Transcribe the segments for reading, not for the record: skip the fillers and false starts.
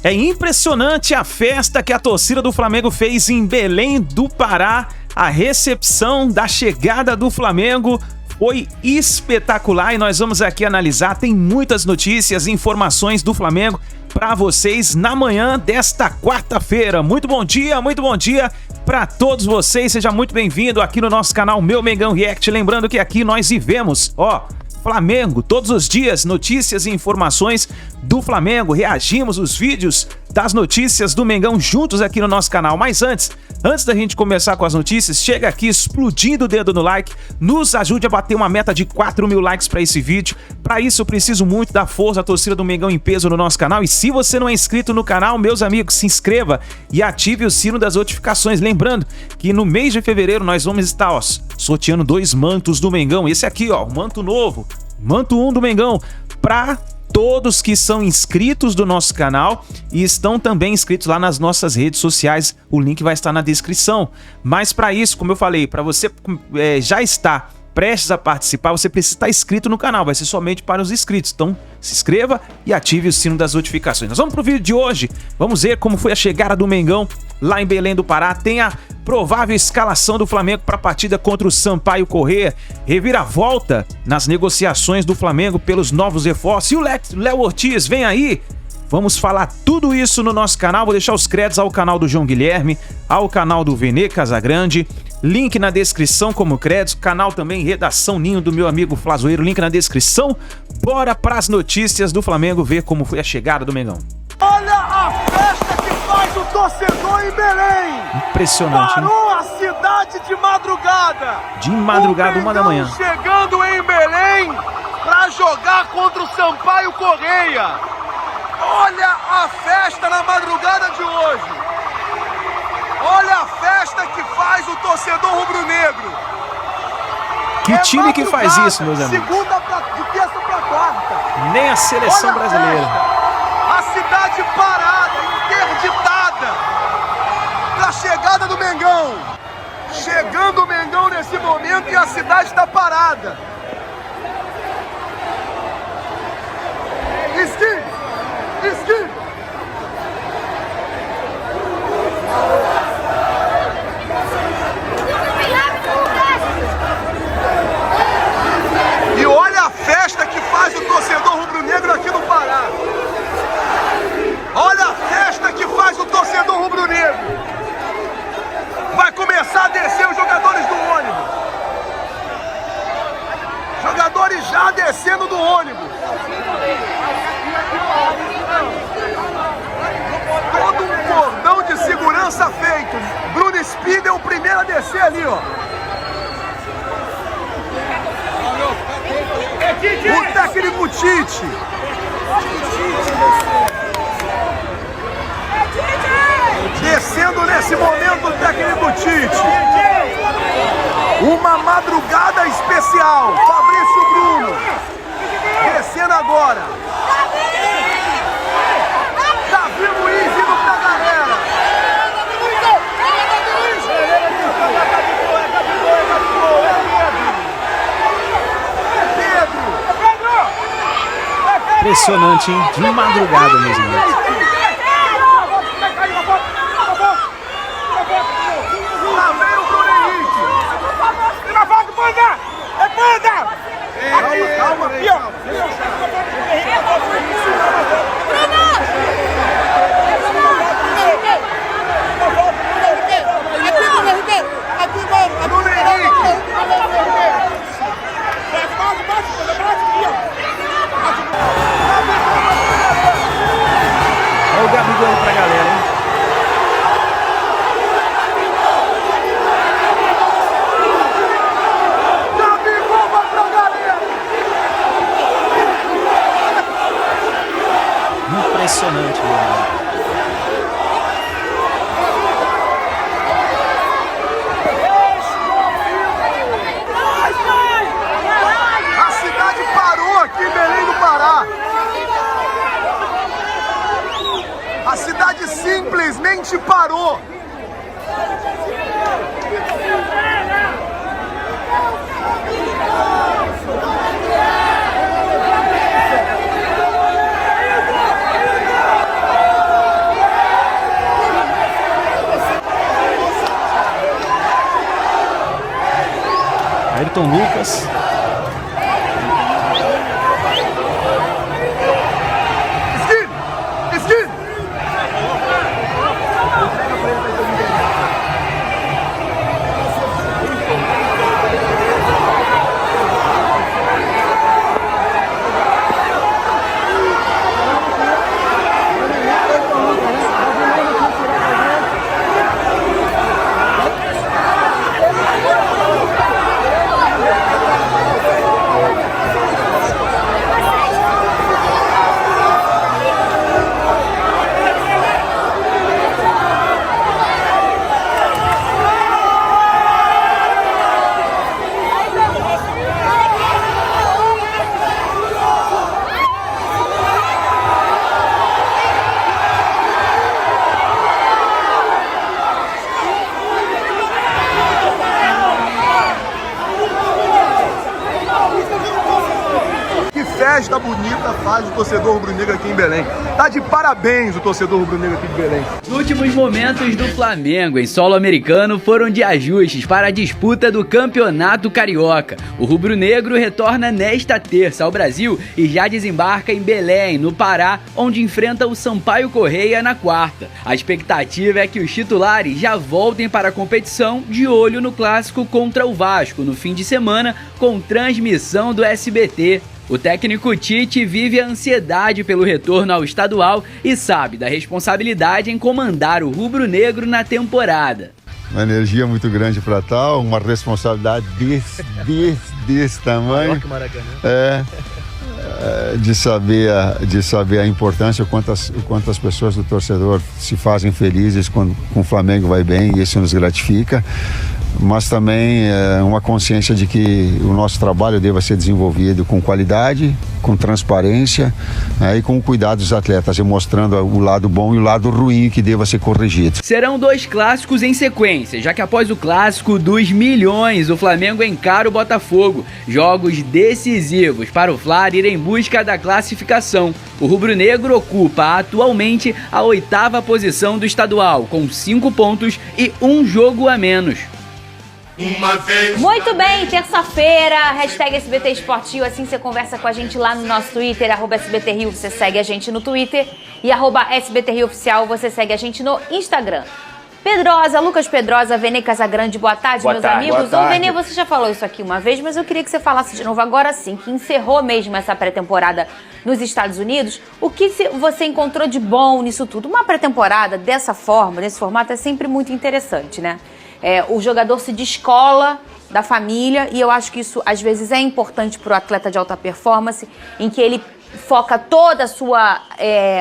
É impressionante a festa que a torcida do Flamengo fez em Belém do Pará. A recepção da chegada do Flamengo foi espetacular e nós vamos aqui analisar. Tem muitas notícias e informações do Flamengo para vocês na manhã desta quarta-feira. Muito bom dia para todos vocês. Seja muito bem-vindo aqui no nosso canal Meu Mengão React. Lembrando que aqui nós vivemos, Flamengo, todos os dias, notícias e informações do Flamengo. Reagimos os vídeos das notícias do Mengão juntos aqui no nosso canal. Mas antes da gente começar com as notícias, chega aqui explodindo o dedo no like, nos ajude a bater uma meta de 4.000 likes para esse vídeo. Para isso eu preciso muito da força da torcida do Mengão em peso no nosso canal. E se você não é inscrito no canal, meus amigos, se inscreva e ative o sino das notificações. Lembrando que no mês de fevereiro nós vamos estar sorteando 2 mantos do Mengão. Esse aqui, o manto novo, manto 1 do Mengão, para todos que são inscritos do nosso canal e estão também inscritos lá nas nossas redes sociais. O link vai estar na descrição. Mas para isso, como eu falei, para você já estar prestes a participar, você precisa estar inscrito no canal. Vai ser somente para os inscritos. Então, se inscreva e ative o sino das notificações. Nós vamos para o vídeo de hoje. Vamos ver como foi a chegada do Mengão lá em Belém do Pará. Tem a provável escalação do Flamengo para a partida contra o Sampaio Corrêa. Reviravolta nas negociações do Flamengo pelos novos reforços. E o Léo Ortiz vem aí. Vamos falar tudo isso no nosso canal. Vou deixar os créditos ao canal do João Guilherme, ao canal do Vene Casagrande. Link na descrição como créditos. Canal também Redação Ninho do meu amigo Flazoeiro. Link na descrição. Bora para as notícias do Flamengo, ver como foi a chegada do Mengão. Olha a festa que faz o torcedor em Belém. Impressionante, hein? Parou a cidade de madrugada. De madrugada, 1 da manhã. Chegando em Belém para jogar contra o Sampaio Corrêa. Olha a festa na madrugada de hoje. Olha a festa que faz o torcedor rubro-negro. Que time que faz isso, meus amigos? De terça para quarta. Nem a seleção brasileira. A cidade parada, interditada da chegada do Mengão. Chegando o Mengão nesse momento e a cidade está parada. Esqui! E olha a festa que faz o torcedor rubro-negro aqui no Pará. Olha a festa que faz o torcedor rubro-negro. Vai começar a descer os jogadores do ônibus. Jogadores já descendo do ônibus. Todo um cordão de segurança feito. Bruno Spida é o primeiro a descer ali, O técnico Tite. Descendo nesse momento o técnico Tite. Uma madrugada especial. Fabrício Bruno. Descendo agora. Davi Luiz indo pra galera. Impressionante, hein? De madrugada mesmo. Lá vem o Bruno Henrique. Calma, aqui, Bruno Henrique. Olha o Gabigol pra galera, hein? Gabigol vai pra galera. Impressionante, mano. A cidade parou aqui em Belém do Pará. A cidade simplesmente parou. Ayrton Lucas. Festa bonita faz o torcedor rubro-negro aqui em Belém. Tá de parabéns o torcedor rubro-negro aqui de Belém. Os últimos momentos do Flamengo em solo americano foram de ajustes para a disputa do Campeonato Carioca. O rubro-negro retorna nesta terça ao Brasil e já desembarca em Belém, no Pará, onde enfrenta o Sampaio Corrêa na quarta. A expectativa é que os titulares já voltem para a competição de olho no clássico contra o Vasco no fim de semana, com transmissão do SBT. O técnico Tite vive a ansiedade pelo retorno ao estadual e sabe da responsabilidade em comandar o rubro-negro na temporada. Uma energia muito grande para tal, uma responsabilidade desse tamanho. De saber a importância, o quanto as pessoas do torcedor se fazem felizes quando o Flamengo vai bem, e isso nos gratifica. Mas também uma consciência de que o nosso trabalho deva ser desenvolvido com qualidade, com transparência, e com o cuidado dos atletas, e mostrando o lado bom e o lado ruim que deva ser corrigido. Serão 2 clássicos em sequência, já que após o clássico dos milhões, o Flamengo encara o Botafogo. Jogos decisivos para o Fla ir em busca da classificação. O rubro-negro ocupa atualmente a 8ª posição do estadual, com 5 pontos e 1 jogo a menos. Muito bem, terça-feira, hashtag SBT Esportivo, assim você conversa com a gente lá no nosso Twitter, @SBT Rio, você segue a gente no Twitter, e @SBT Rio Oficial, você segue a gente no Instagram. Pedrosa, Lucas Pedrosa, Vene Casagrande, boa tarde, meus amigos. Ô, Vene, você já falou isso aqui uma vez, mas eu queria que você falasse de novo agora sim, que encerrou mesmo essa pré-temporada nos Estados Unidos. O que você encontrou de bom nisso tudo? Uma pré-temporada dessa forma, nesse formato, é sempre muito interessante, né? O jogador se descola da família, e eu acho que isso às vezes é importante para o atleta de alta performance, em que ele foca toda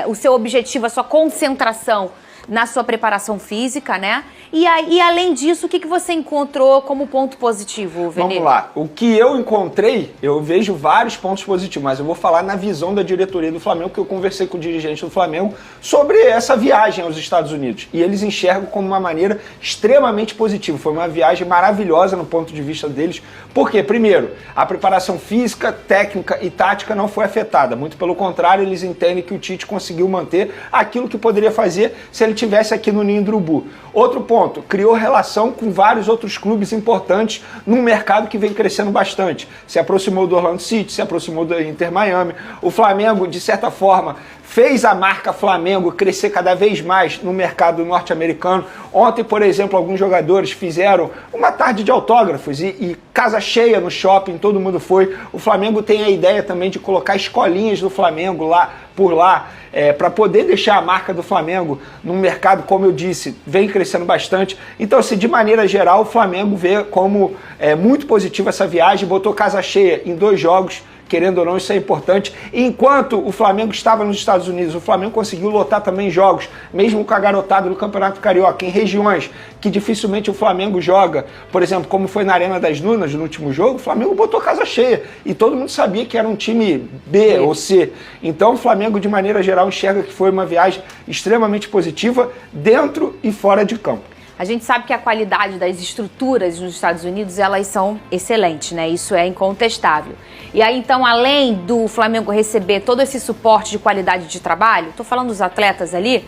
o seu objetivo, a sua concentração na sua preparação física, né? E além disso, o que você encontrou como ponto positivo, Vene? Vamos lá. O que eu encontrei, eu vejo vários pontos positivos, mas eu vou falar na visão da diretoria do Flamengo, que eu conversei com o dirigente do Flamengo sobre essa viagem aos Estados Unidos. E eles enxergam como uma maneira extremamente positiva. Foi uma viagem maravilhosa no ponto de vista deles. Por quê? Primeiro, a preparação física, técnica e tática não foi afetada. Muito pelo contrário, eles entendem que o Tite conseguiu manter aquilo que poderia fazer se ele estivesse aqui no Ninho do Urubu. Outro ponto, criou relação com vários outros clubes importantes num mercado que vem crescendo bastante. Se aproximou do Orlando City, se aproximou do Inter Miami. O Flamengo, de certa forma, fez a marca Flamengo crescer cada vez mais no mercado norte-americano. Ontem, por exemplo, alguns jogadores fizeram uma tarde de autógrafos e casa cheia no shopping, todo mundo foi. O Flamengo tem a ideia também de colocar escolinhas do Flamengo por lá, para poder deixar a marca do Flamengo num mercado, como eu disse, vem crescendo bastante. Então, assim, de maneira geral, o Flamengo vê como muito positiva essa viagem, botou casa cheia em 2 jogos, querendo ou não, isso é importante. Enquanto o Flamengo estava nos Estados Unidos, o Flamengo conseguiu lotar também jogos, mesmo com a garotada do Campeonato Carioca, em regiões que dificilmente o Flamengo joga. Por exemplo, como foi na Arena das Dunas no último jogo, o Flamengo botou casa cheia. E todo mundo sabia que era um time B ou C. Então o Flamengo, de maneira geral, enxerga que foi uma viagem extremamente positiva dentro e fora de campo. A gente sabe que a qualidade das estruturas nos Estados Unidos, elas são excelentes, né? Isso é incontestável. E aí, então, além do Flamengo receber todo esse suporte de qualidade de trabalho, tô falando dos atletas ali,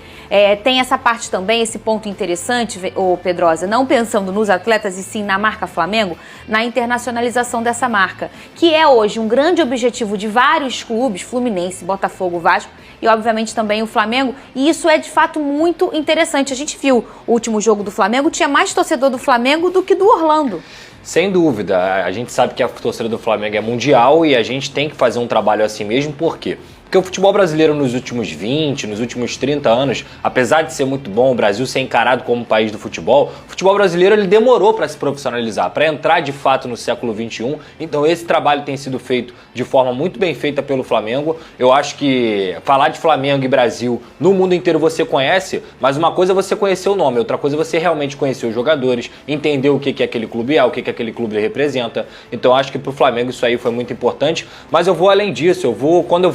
tem essa parte também, esse ponto interessante, ô Pedrosa, não pensando nos atletas e sim na marca Flamengo, na internacionalização dessa marca, que é hoje um grande objetivo de vários clubes, Fluminense, Botafogo, Vasco e, obviamente, também o Flamengo. E isso é, de fato, muito interessante. A gente viu o último jogo do Flamengo, tinha mais torcedor do Flamengo do que do Orlando. Sem dúvida, a gente sabe que a torcida do Flamengo é mundial e a gente tem que fazer um trabalho assim mesmo, por quê? Porque o futebol brasileiro nos últimos 20, nos últimos 30 anos, apesar de ser muito bom, o Brasil ser encarado como um país do futebol, o futebol brasileiro ele demorou para se profissionalizar, para entrar de fato no século XXI. Então esse trabalho tem sido feito de forma muito bem feita pelo Flamengo. Eu acho que falar de Flamengo e Brasil no mundo inteiro você conhece, mas uma coisa é você conhecer o nome, outra coisa é você realmente conhecer os jogadores, entender o que aquele clube é, o que aquele clube representa. Então eu acho que para o Flamengo isso aí foi muito importante, mas eu vou além disso, quando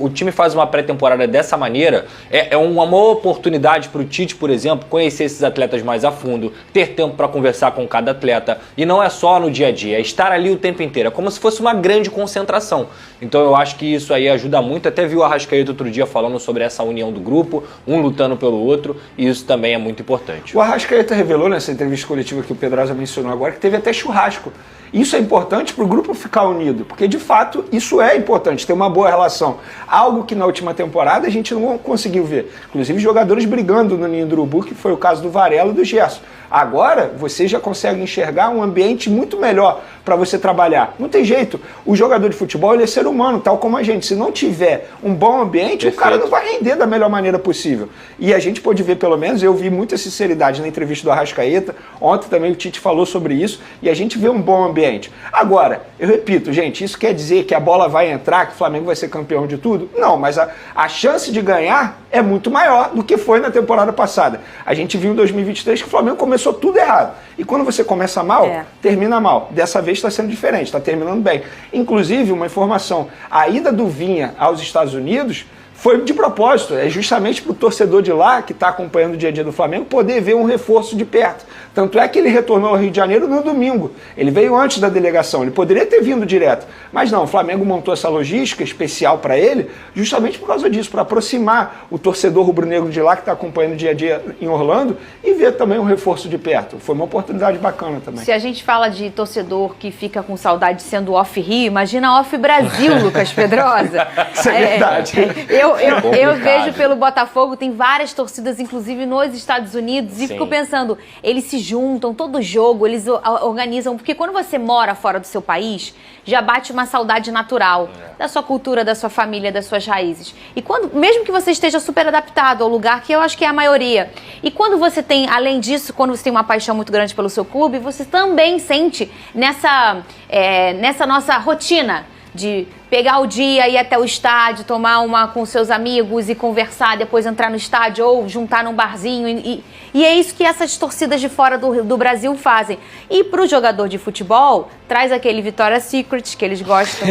o time faz uma pré-temporada dessa maneira, é uma oportunidade para o Tite, por exemplo, conhecer esses atletas mais a fundo, ter tempo para conversar com cada atleta, e não é só no dia a dia, é estar ali o tempo inteiro, é como se fosse uma grande concentração. Então eu acho que isso aí ajuda muito, até vi o Arrascaeta outro dia falando sobre essa união do grupo, um lutando pelo outro, e isso também é muito importante. O Arrascaeta revelou nessa entrevista coletiva que o Pedrosa mencionou agora, que teve até churrasco. Isso é importante para o grupo ficar unido, porque de fato isso é importante, ter uma boa relação. Algo que na última temporada a gente não conseguiu ver. Inclusive jogadores brigando no ninho do urubu, que foi o caso do Varela e do Gerson. Agora você já consegue enxergar um ambiente muito melhor para você trabalhar. Não tem jeito. O jogador de futebol ele é ser humano, tal como a gente. Se não tiver um bom ambiente, Perfeito. O cara não vai render da melhor maneira possível. E a gente pôde ver, pelo menos, eu vi muita sinceridade na entrevista do Arrascaeta. Ontem também o Tite falou sobre isso. E a gente vê um bom ambiente. Agora, eu repito, gente, isso quer dizer que a bola vai entrar, que o Flamengo vai ser campeão de tudo? Não, mas a chance de ganhar é muito maior do que foi na temporada passada. A gente viu em 2023 que o Flamengo começou tudo errado. E quando você começa mal, termina mal. Dessa vez está sendo diferente, está terminando bem. Inclusive, uma informação, a ida do Vinha aos Estados Unidos foi de propósito, é justamente para o torcedor de lá, que está acompanhando o dia a dia do Flamengo, poder ver um reforço de perto. Tanto é que ele retornou ao Rio de Janeiro no domingo. Ele veio antes da delegação, ele poderia ter vindo direto. Mas não, o Flamengo montou essa logística especial para ele, justamente por causa disso, para aproximar o torcedor rubro-negro de lá, que está acompanhando o dia a dia em Orlando, e ver também um reforço de perto. Foi uma oportunidade bacana também. Se a gente fala de torcedor que fica com saudade sendo off-Rio, imagina off-Brasil, Lucas Pedrosa. Isso é verdade. Eu vejo pelo Botafogo, tem várias torcidas, inclusive nos Estados Unidos, e fico pensando, eles se juntam, todo jogo, eles organizam, porque quando você mora fora do seu país, já bate uma saudade natural da sua cultura, da sua família, das suas raízes. E mesmo que você esteja super adaptado ao lugar, que eu acho que é a maioria, e quando você tem, além disso, quando você tem uma paixão muito grande pelo seu clube, você também sente nessa nossa rotina de pegar o dia, ir até o estádio, tomar uma com seus amigos e conversar, depois entrar no estádio ou juntar num barzinho. E é isso que essas torcidas de fora do Brasil fazem. E pro jogador de futebol, traz aquele Victoria's Secret que eles gostam.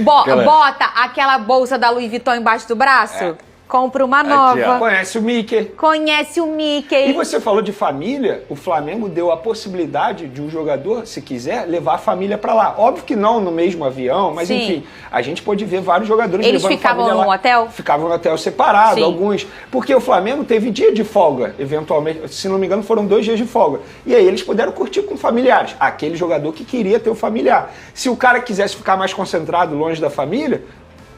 Bota aquela bolsa da Louis Vuitton embaixo do braço. Compra uma nova. Conhece o Mickey. Conhece o Mickey. E você falou de família, o Flamengo deu a possibilidade de um jogador, se quiser, levar a família pra lá. Óbvio que não no mesmo avião, mas enfim, a gente pode ver vários jogadores levando família lá. Eles ficavam no hotel? Ficavam no hotel separado, alguns. Porque o Flamengo teve dia de folga, eventualmente, se não me engano, foram 2 dias de folga. E aí eles puderam curtir com familiares. Aquele jogador que queria ter o familiar. Se o cara quisesse ficar mais concentrado, longe da família,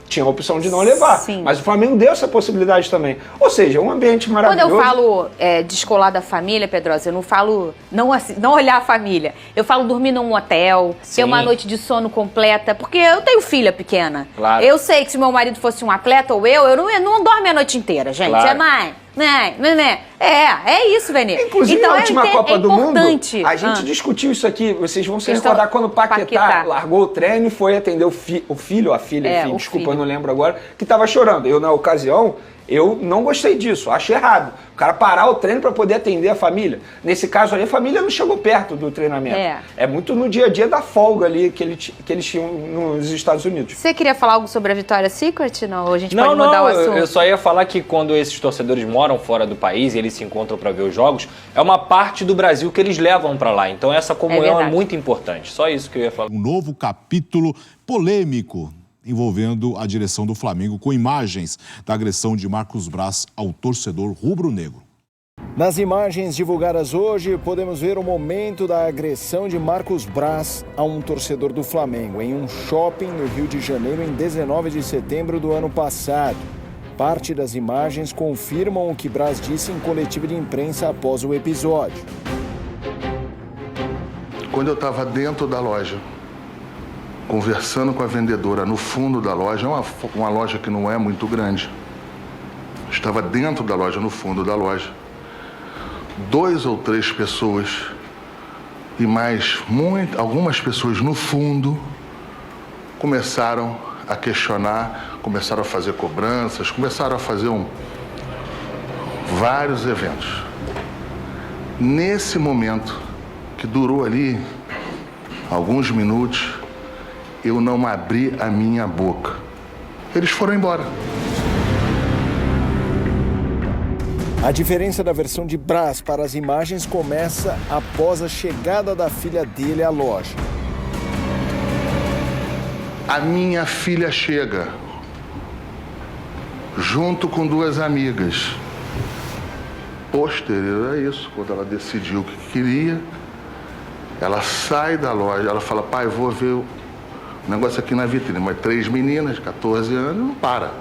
tinha a opção de não levar. Sim. Mas o Flamengo deu essa possibilidade também. Ou seja, um ambiente maravilhoso. Quando eu falo descolar da família, Pedrosa, eu não falo não olhar a família. Eu falo dormir num hotel, ter uma noite de sono completa, porque eu tenho filha pequena. Claro. Eu sei que se meu marido fosse um atleta ou eu não dorme a noite inteira, gente. Claro. Mãe. É isso, Venê. Inclusive, então, na última Copa do Mundo, a gente Ah. discutiu isso aqui. Vocês vão se recordar quando o Paquetá largou o treino e foi atender o filho ou a filha, enfim, desculpa, eu não lembro agora, que estava chorando. Eu, na ocasião, Eu não gostei disso, acho errado. O cara parar o treino para poder atender a família. Nesse caso ali, a família não chegou perto do treinamento. É muito no dia a dia da folga ali que eles tinham nos Estados Unidos. Você queria falar algo sobre a Victoria's Secret? Não, ou a gente pode mudar o assunto? Eu só ia falar que quando esses torcedores moram fora do país e eles se encontram para ver os jogos, é uma parte do Brasil que eles levam para lá. Então essa comunhão é muito importante. Só isso que eu ia falar. Um novo capítulo polêmico envolvendo a direção do Flamengo, com imagens da agressão de Marcos Braz ao torcedor rubro-negro. Nas imagens divulgadas hoje, podemos ver o momento da agressão de Marcos Braz a um torcedor do Flamengo em um shopping no Rio de Janeiro em 19 de setembro do ano passado. Parte das imagens confirmam o que Braz disse em coletiva de imprensa após o episódio. Quando eu estava dentro da loja, conversando com a vendedora no fundo da loja, uma loja que não é muito grande. Estava dentro da loja, no fundo da loja. 2 ou 3 pessoas e mais algumas pessoas no fundo começaram a questionar, começaram a fazer cobranças, começaram a fazer vários eventos. Nesse momento, que durou ali alguns minutos, eu não abri a minha boca. Eles foram embora. A diferença da versão de Braz para as imagens começa após a chegada da filha dele à loja. A minha filha chega, junto com 2 amigas. Posterior a isso, quando ela decidiu o que queria, ela sai da loja, ela fala, pai, vou ver o negócio aqui na vitrine. Mas 3 meninas, 14 anos, não para.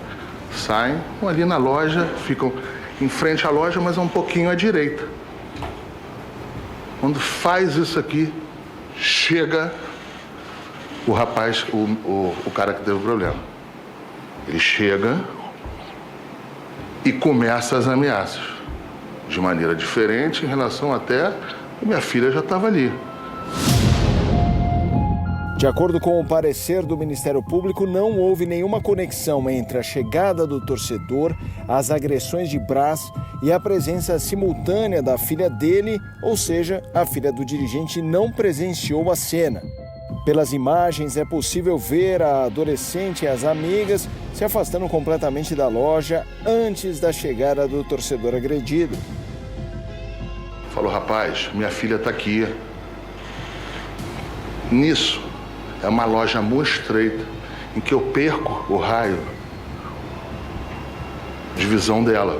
Saem, vão ali na loja, ficam em frente à loja, mas um pouquinho à direita. Quando faz isso aqui, chega o rapaz, o cara que teve o problema. Ele chega e começa as ameaças. De maneira diferente em relação até a minha filha já estava ali. De acordo com o parecer do Ministério Público, não houve nenhuma conexão entre a chegada do torcedor, as agressões de Braz e a presença simultânea da filha dele, ou seja, a filha do dirigente não presenciou a cena. Pelas imagens, é possível ver a adolescente e as amigas se afastando completamente da loja antes da chegada do torcedor agredido. Falou, rapaz, minha filha está aqui. Nisso, é uma loja muito estreita, em que eu perco o raio de visão dela.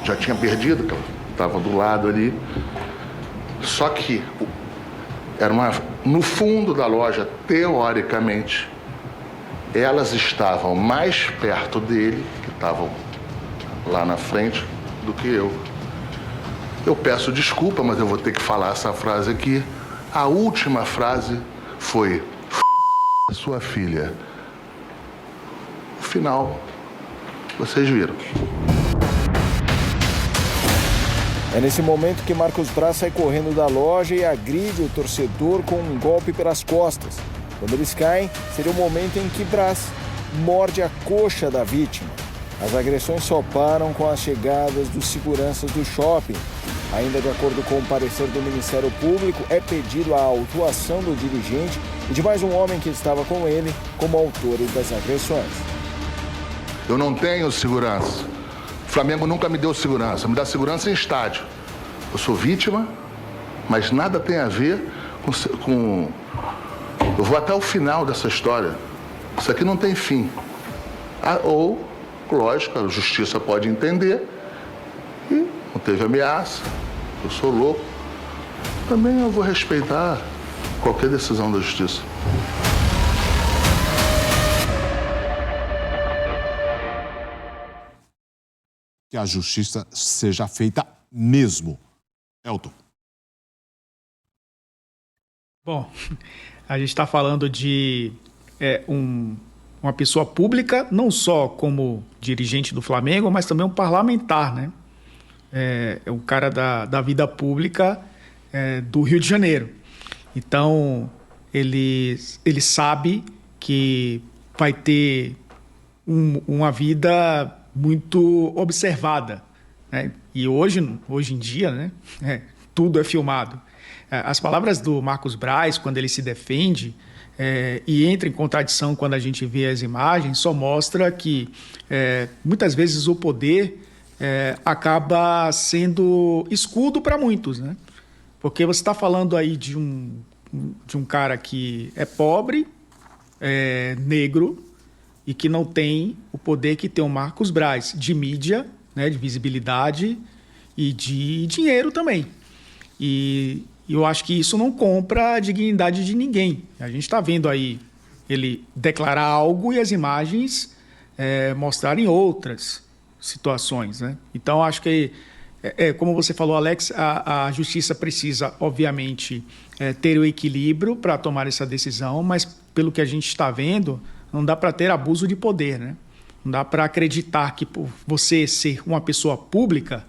Já tinha perdido, que ela estava do lado ali. Só que no fundo da loja, teoricamente, elas estavam mais perto dele, que estavam lá na frente, do que eu. Eu peço desculpa, mas eu vou ter que falar essa frase aqui. A última frase foi sua filha. O final, vocês viram. É nesse momento que Marcos Braz sai correndo da loja e agride o torcedor com um golpe pelas costas. Quando eles caem, seria o momento em que Braz morde a coxa da vítima. As agressões só param com as chegadas dos seguranças do shopping. Ainda de acordo com o parecer do Ministério Público, é pedido a autuação do dirigente e de mais um homem que estava com ele como autores das agressões. Eu não tenho segurança. O Flamengo nunca me deu segurança. Me dá segurança em estádio. Eu sou vítima, mas nada tem a ver com... Eu vou até o final dessa história. Isso aqui não tem fim. Ou, lógico, a justiça pode entender e não teve ameaça. Eu sou louco. Também eu vou respeitar qualquer decisão da justiça. Que a justiça seja feita mesmo. Elton. Bom, a gente está falando de uma pessoa pública, não só como dirigente do Flamengo, mas também um parlamentar, né? É um cara da vida pública do Rio de Janeiro. Então, ele sabe que vai ter uma vida muito observada, né? E hoje em dia, né, tudo é filmado. As palavras do Marcos Braz, quando ele se defende e entra em contradição quando a gente vê as imagens, só mostra que muitas vezes o poder acaba sendo escudo para muitos, né? Porque você está falando aí de um cara que é pobre, negro, e que não tem o poder que tem o Marcos Braz de mídia, né, de visibilidade e de dinheiro também. E eu acho que isso não compra a dignidade de ninguém. A gente está vendo aí ele declarar algo e as imagens mostrarem outras situações, né? Então, acho que, como você falou, Alex, a justiça precisa, obviamente, ter o equilíbrio para tomar essa decisão, mas, pelo que a gente está vendo, não dá para ter abuso de poder, né? Não dá para acreditar que por você ser uma pessoa pública,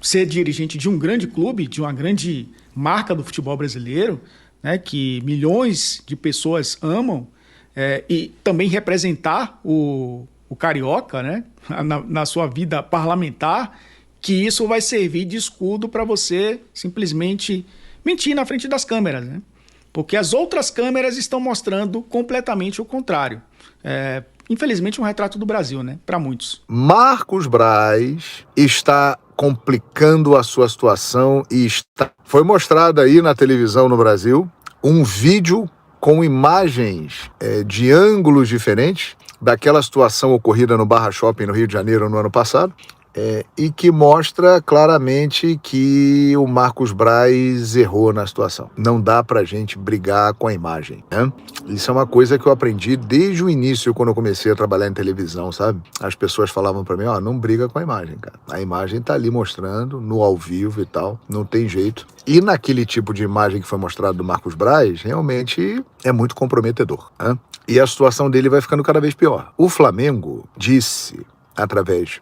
ser dirigente de um grande clube, de uma grande marca do futebol brasileiro, né, que milhões de pessoas amam, e também representar o carioca, né, na sua vida parlamentar, que isso vai servir de escudo para você simplesmente mentir na frente das câmeras, né? Porque as outras câmeras estão mostrando completamente o contrário. Infelizmente, um retrato do Brasil, né? Para muitos. Marcos Braz está complicando a sua situação e foi mostrado aí na televisão no Brasil um vídeo com imagens de ângulos diferentes daquela situação ocorrida no Barra Shopping no Rio de Janeiro no ano passado. E que mostra claramente que o Marcos Braz errou na situação. Não dá pra gente brigar com a imagem, né? Isso é uma coisa que eu aprendi desde o início, quando eu comecei a trabalhar em televisão, sabe? As pessoas falavam pra mim, não briga com a imagem, cara. A imagem tá ali mostrando, no ao vivo e tal, não tem jeito. E naquele tipo de imagem que foi mostrado do Marcos Braz, realmente é muito comprometedor, né? E a situação dele vai ficando cada vez pior. O Flamengo disse, através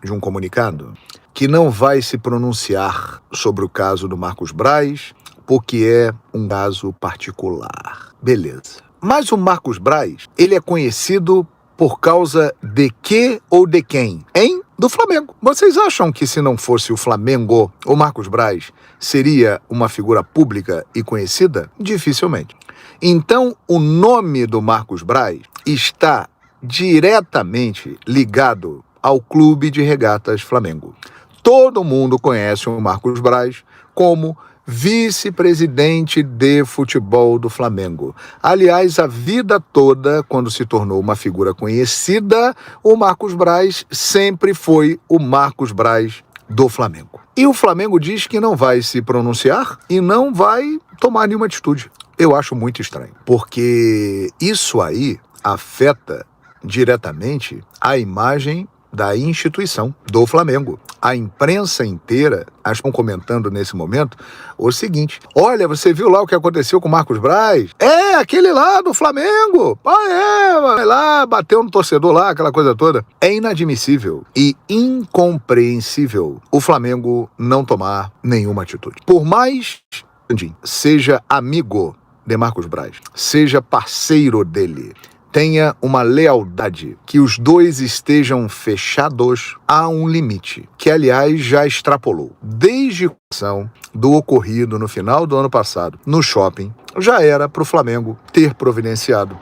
de um comunicado, que não vai se pronunciar sobre o caso do Marcos Braz, porque é um caso particular. Beleza. Mas o Marcos Braz, ele é conhecido por causa de que ou de quem? Do Flamengo. Vocês acham que se não fosse o Flamengo, o Marcos Braz seria uma figura pública e conhecida? Dificilmente. Então, o nome do Marcos Braz está diretamente ligado ao Clube de Regatas Flamengo. Todo mundo conhece o Marcos Braz como vice-presidente de futebol do Flamengo. Aliás, a vida toda, quando se tornou uma figura conhecida, o Marcos Braz sempre foi o Marcos Braz do Flamengo. E o Flamengo diz que não vai se pronunciar e não vai tomar nenhuma atitude. Eu acho muito estranho, porque isso aí afeta diretamente a imagem da instituição do Flamengo. A imprensa inteira estão comentando nesse momento o seguinte: olha, você viu lá o que aconteceu com o Marcos Braz? Aquele lá do Flamengo. Vai lá, bateu no torcedor lá, aquela coisa toda. É inadmissível e incompreensível o Flamengo não tomar nenhuma atitude. Por mais seja amigo de Marcos Braz, seja parceiro dele, tenha uma lealdade, que os dois estejam fechados a um limite, que aliás já extrapolou. Desde a ação do ocorrido no final do ano passado, no shopping, já era para o Flamengo ter providenciado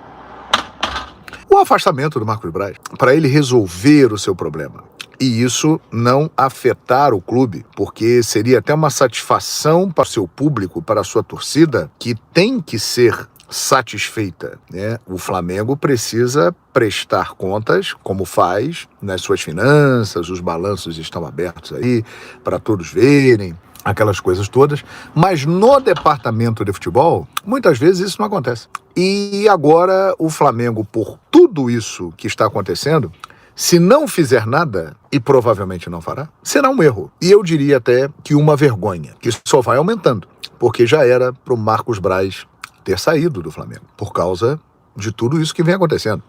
o afastamento do Marcos Braz, para ele resolver o seu problema. E isso não afetar o clube, porque seria até uma satisfação para o seu público, para a sua torcida, que tem que ser satisfeita, né? O Flamengo precisa prestar contas, como faz, nas suas finanças, os balanços estão abertos aí para todos verem, aquelas coisas todas, mas no departamento de futebol, muitas vezes isso não acontece. E agora o Flamengo, por tudo isso que está acontecendo, se não fizer nada, e provavelmente não fará, será um erro. E eu diria até que uma vergonha, que só vai aumentando, porque já era para o Marcos Braz ter saído do Flamengo, por causa de tudo isso que vem acontecendo.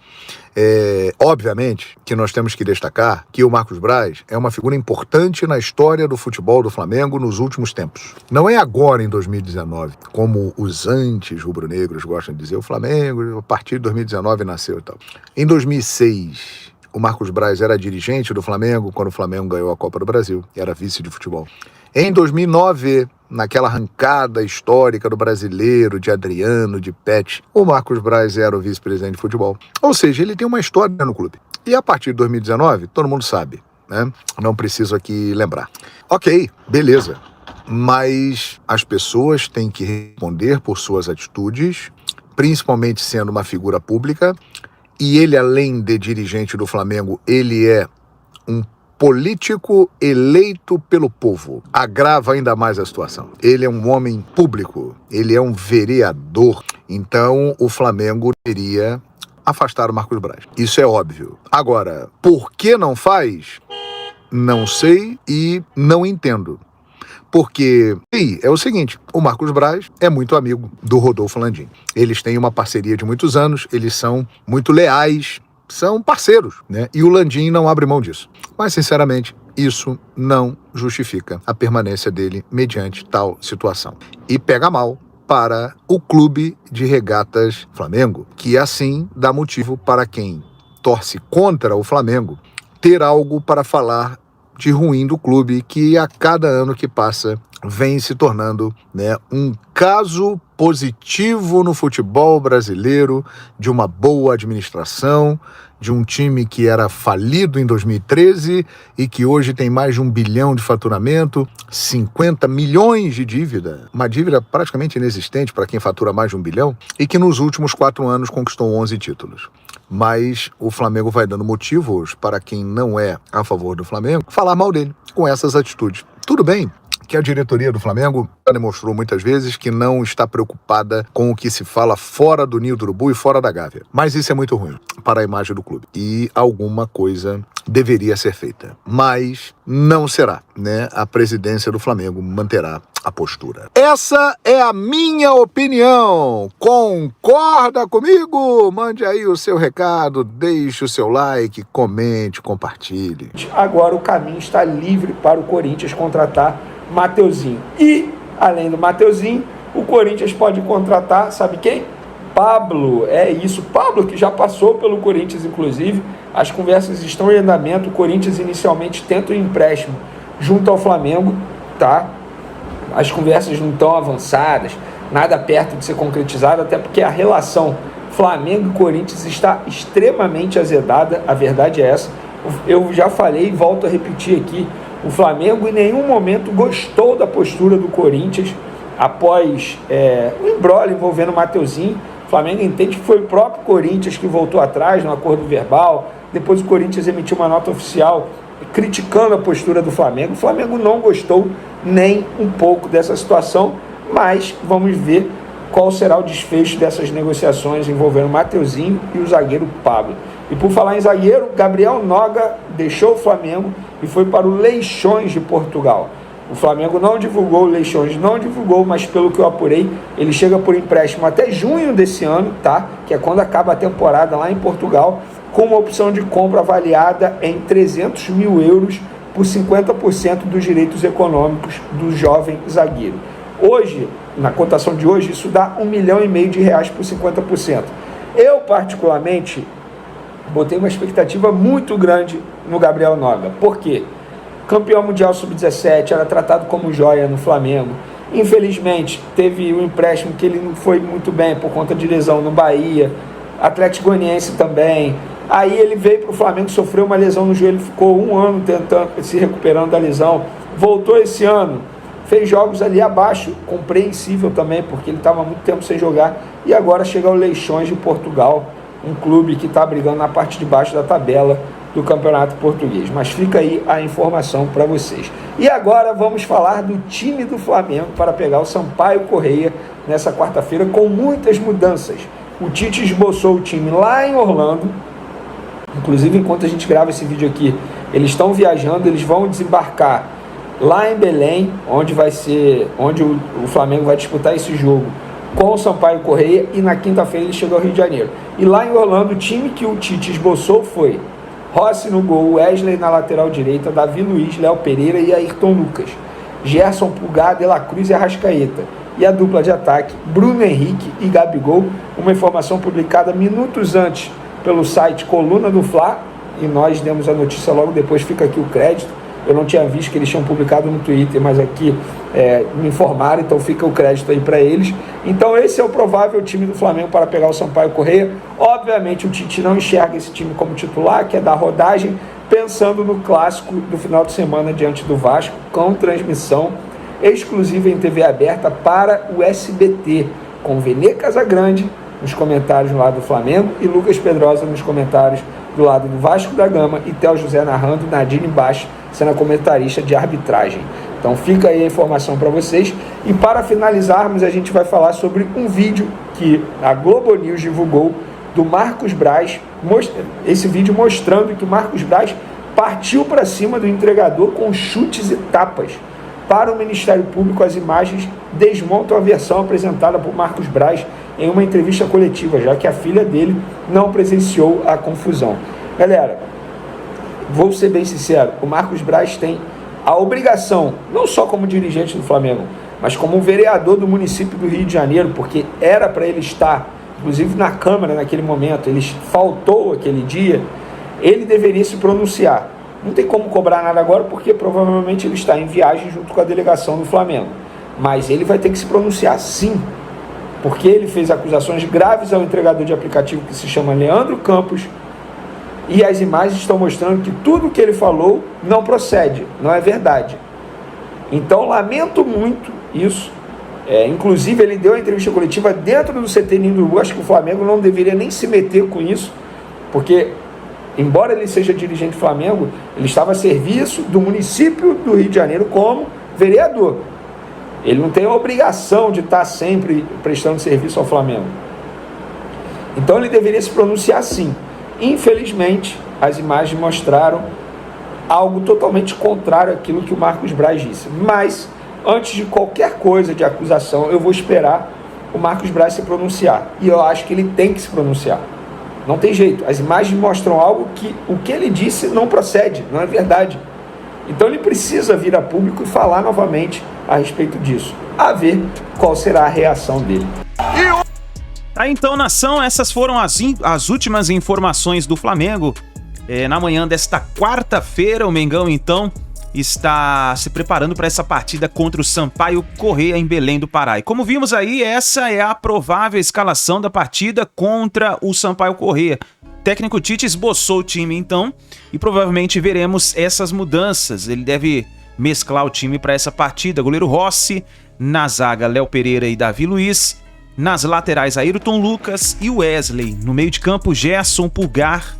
Obviamente que nós temos que destacar que o Marcos Braz é uma figura importante na história do futebol do Flamengo nos últimos tempos. Não é agora, em 2019, como os anti-rubro-negros gostam de dizer, o Flamengo, a partir de 2019, nasceu e tal. Em 2006, o Marcos Braz era dirigente do Flamengo quando o Flamengo ganhou a Copa do Brasil, era vice de futebol. Em 2009, naquela arrancada histórica do Brasileiro, de Adriano, de Pet, o Marcos Braz era o vice-presidente de futebol. Ou seja, ele tem uma história no clube. E a partir de 2019, todo mundo sabe, né? Não preciso aqui lembrar. Ok, beleza. Mas as pessoas têm que responder por suas atitudes, principalmente sendo uma figura pública, e ele, além de dirigente do Flamengo, ele é um político eleito pelo povo. Agrava ainda mais a situação. Ele é um homem público, ele é um vereador. Então, o Flamengo deveria afastar o Marcos Braz. Isso é óbvio. Agora, por que não faz? Não sei e não entendo. Porque é o seguinte, o Marcos Braz é muito amigo do Rodolfo Landim. Eles têm uma parceria de muitos anos, eles são muito leais, são parceiros, né? E o Landim não abre mão disso. Mas, sinceramente, isso não justifica a permanência dele mediante tal situação. E pega mal para o Clube de Regatas Flamengo, que assim dá motivo para quem torce contra o Flamengo ter algo para falar de ruim do clube, que a cada ano que passa vem se tornando, né, um caso positivo no futebol brasileiro, de uma boa administração, de um time que era falido em 2013 e que hoje tem mais de 1 bilhão de faturamento, 50 milhões de dívida, uma dívida praticamente inexistente para quem fatura mais de 1 bilhão, e que nos últimos 4 anos conquistou 11 títulos. Mas o Flamengo vai dando motivos para quem não é a favor do Flamengo falar mal dele com essas atitudes. Tudo bem que a diretoria do Flamengo já demonstrou muitas vezes que não está preocupada com o que se fala fora do Ninho do Urubu e fora da Gávea. Mas isso é muito ruim para a imagem do clube. E alguma coisa deveria ser feita. Mas não será, né? A presidência do Flamengo manterá a postura. Essa é a minha opinião. Concorda comigo? Mande aí o seu recado, deixe o seu like, comente, compartilhe. Agora o caminho está livre para o Corinthians contratar Mateuzinho. E, além do Mateuzinho, o Corinthians pode contratar, sabe quem? Pablo. É isso, Pablo, que já passou pelo Corinthians, inclusive. As conversas estão em andamento. O Corinthians inicialmente tenta um empréstimo junto ao Flamengo, tá? As conversas não estão avançadas, nada perto de ser concretizado, até porque a relação Flamengo e Corinthians está extremamente azedada, a verdade é essa. Eu já falei e volto a repetir aqui, o Flamengo em nenhum momento gostou da postura do Corinthians após o imbróglio envolvendo o Mateuzinho. O Flamengo entende que foi o próprio Corinthians que voltou atrás no acordo verbal, depois o Corinthians emitiu uma nota oficial criticando a postura do Flamengo. O Flamengo não gostou nem um pouco dessa situação, mas vamos ver qual será o desfecho dessas negociações envolvendo o Mateuzinho e o zagueiro Pablo. E por falar em zagueiro, Gabriel Noga deixou o Flamengo e foi para o Leixões de Portugal. O Flamengo não divulgou, o Leixões não divulgou, mas pelo que eu apurei, ele chega por empréstimo até junho desse ano, tá? Que é quando acaba a temporada lá em Portugal, com uma opção de compra avaliada em 300 mil euros por 50% dos direitos econômicos do jovem zagueiro. Hoje, na cotação de hoje, isso dá R$1,5 milhão de reais por 50%. Eu, particularmente, botei uma expectativa muito grande no Gabriel Noga. Por quê? Campeão mundial sub-17, era tratado como joia no Flamengo. Infelizmente, teve um empréstimo que ele não foi muito bem por conta de lesão no Bahia. Atlético Goianiense também. Aí ele veio para o Flamengo, sofreu uma lesão no joelho, ficou 1 ano tentando se recuperando da lesão. Voltou esse ano, fez jogos ali abaixo, compreensível também, porque ele estava há muito tempo sem jogar. E agora chega ao Leixões de Portugal, um clube que está brigando na parte de baixo da tabela do Campeonato Português. Mas fica aí a informação para vocês. E agora vamos falar do time do Flamengo para pegar o Sampaio Corrêa nessa quarta-feira com muitas mudanças. O Tite esboçou o time lá em Orlando. Inclusive, enquanto a gente grava esse vídeo aqui, eles estão viajando, eles vão desembarcar lá em Belém, onde o Flamengo vai disputar esse jogo com o Sampaio Corrêa, e na quinta-feira ele chegou ao Rio de Janeiro. E lá em Orlando, o time que o Tite esboçou foi Rossi no gol, Wesley na lateral direita, Davi Luiz, Léo Pereira e Ayrton Lucas, Gerson, Pulgar, De La Cruz e Arrascaeta. E a dupla de ataque, Bruno Henrique e Gabigol. Uma informação publicada minutos antes pelo site Coluna do Fla, e nós demos a notícia logo depois, fica aqui o crédito. Eu não tinha visto que eles tinham publicado no Twitter, mas aqui me informaram, então fica o crédito aí para eles. Então esse é o provável time do Flamengo para pegar o Sampaio Corrêa. Obviamente o Tite não enxerga esse time como titular, quer dar rodagem, pensando no clássico do final de semana diante do Vasco, com transmissão exclusiva em TV aberta para o SBT, com Vene Casagrande nos comentários do lado do Flamengo e Lucas Pedrosa nos comentários do lado do Vasco da Gama e Theo José narrando, Nadine Baixo sendo a comentarista de arbitragem. Então fica aí a informação para vocês. E para finalizarmos, a gente vai falar sobre um vídeo que a Globo News divulgou do Marcos Braz, esse vídeo mostrando que o Marcos Braz partiu para cima do entregador com chutes e tapas. Para o Ministério Público, as imagens desmontam a versão apresentada por Marcos Braz em uma entrevista coletiva, já que a filha dele não presenciou a confusão. Galera, vou ser bem sincero, o Marcos Braz tem a obrigação, não só como dirigente do Flamengo, mas como vereador do município do Rio de Janeiro, porque era para ele estar, inclusive na Câmara naquele momento, ele faltou aquele dia, ele deveria se pronunciar. Não tem como cobrar nada agora, porque provavelmente ele está em viagem junto com a delegação do Flamengo. Mas ele vai ter que se pronunciar sim, porque ele fez acusações graves ao entregador de aplicativo que se chama Leandro Campos, e as imagens estão mostrando que tudo que ele falou não procede, não é verdade. Então lamento muito isso. Inclusive ele deu a entrevista coletiva dentro do CT Ninho do Urubu. Acho que o Flamengo não deveria nem se meter com isso, porque embora ele seja dirigente do Flamengo, ele estava a serviço do município do Rio de Janeiro como vereador. Ele não tem a obrigação de estar sempre prestando serviço ao Flamengo. Então ele deveria se pronunciar sim. Infelizmente, as imagens mostraram algo totalmente contrário àquilo que o Marcos Braz disse. Mas, antes de qualquer coisa de acusação, eu vou esperar o Marcos Braz se pronunciar. E eu acho que ele tem que se pronunciar. Não tem jeito. As imagens mostram algo que o que ele disse não procede, não é verdade. Então ele precisa vir a público e falar novamente a respeito disso. A ver qual será a reação dele. Tá, então, nação, essas foram as últimas informações do Flamengo. Na manhã desta quarta-feira, o Mengão, então, está se preparando para essa partida contra o Sampaio Corrêa em Belém do Pará. E como vimos aí, essa é a provável escalação da partida contra o Sampaio Corrêa. O técnico Tite esboçou o time, então, e provavelmente veremos essas mudanças. Ele deve mesclar o time para essa partida. Goleiro Rossi, na zaga Léo Pereira e Davi Luiz, nas laterais Ayrton Lucas e Wesley, no meio de campo Gerson, Pulgar,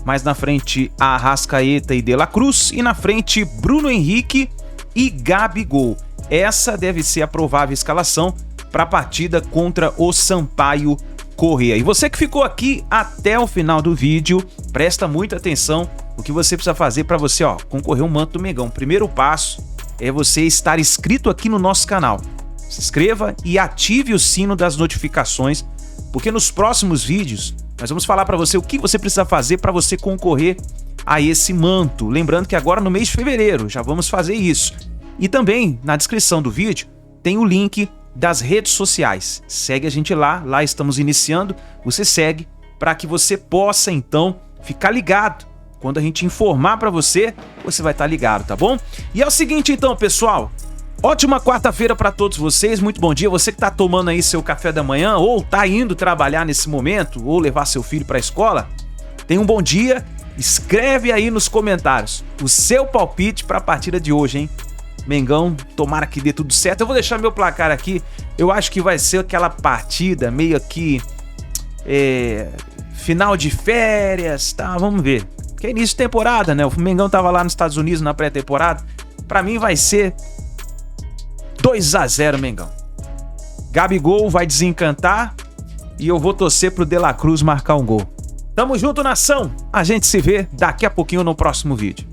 mais na frente Arrascaeta e De La Cruz, e na frente Bruno Henrique e Gabigol. Essa deve ser a provável escalação para a partida contra o Sampaio Corrêa. E você que ficou aqui até o final do vídeo, presta muita atenção no que você precisa fazer para você concorrer um manto do Mengão. O primeiro passo é você estar inscrito aqui no nosso canal. Se inscreva e ative o sino das notificações, porque nos próximos vídeos nós vamos falar para você o que você precisa fazer para você concorrer a esse manto. Lembrando que agora no mês de fevereiro já vamos fazer isso. E também na descrição do vídeo tem o link das redes sociais. Segue a gente lá estamos iniciando, você segue para que você possa então ficar ligado. Quando a gente informar para você, você vai estar ligado, tá bom? E é o seguinte então, pessoal, ótima quarta-feira para todos vocês, muito bom dia. Você que tá tomando aí seu café da manhã ou tá indo trabalhar nesse momento ou levar seu filho para a escola, tenha um bom dia. Escreve aí nos comentários o seu palpite para a partida de hoje, hein? Mengão, tomara que dê tudo certo. Eu vou deixar meu placar aqui. Eu acho que vai ser aquela partida meio que final de férias, tá? Vamos ver. Que é início de temporada, né? O Mengão tava lá nos Estados Unidos na pré-temporada. Para mim vai ser 2-0, Mengão. Gabigol vai desencantar e eu vou torcer pro De La Cruz marcar um gol. Tamo junto, nação. A gente se vê daqui a pouquinho no próximo vídeo.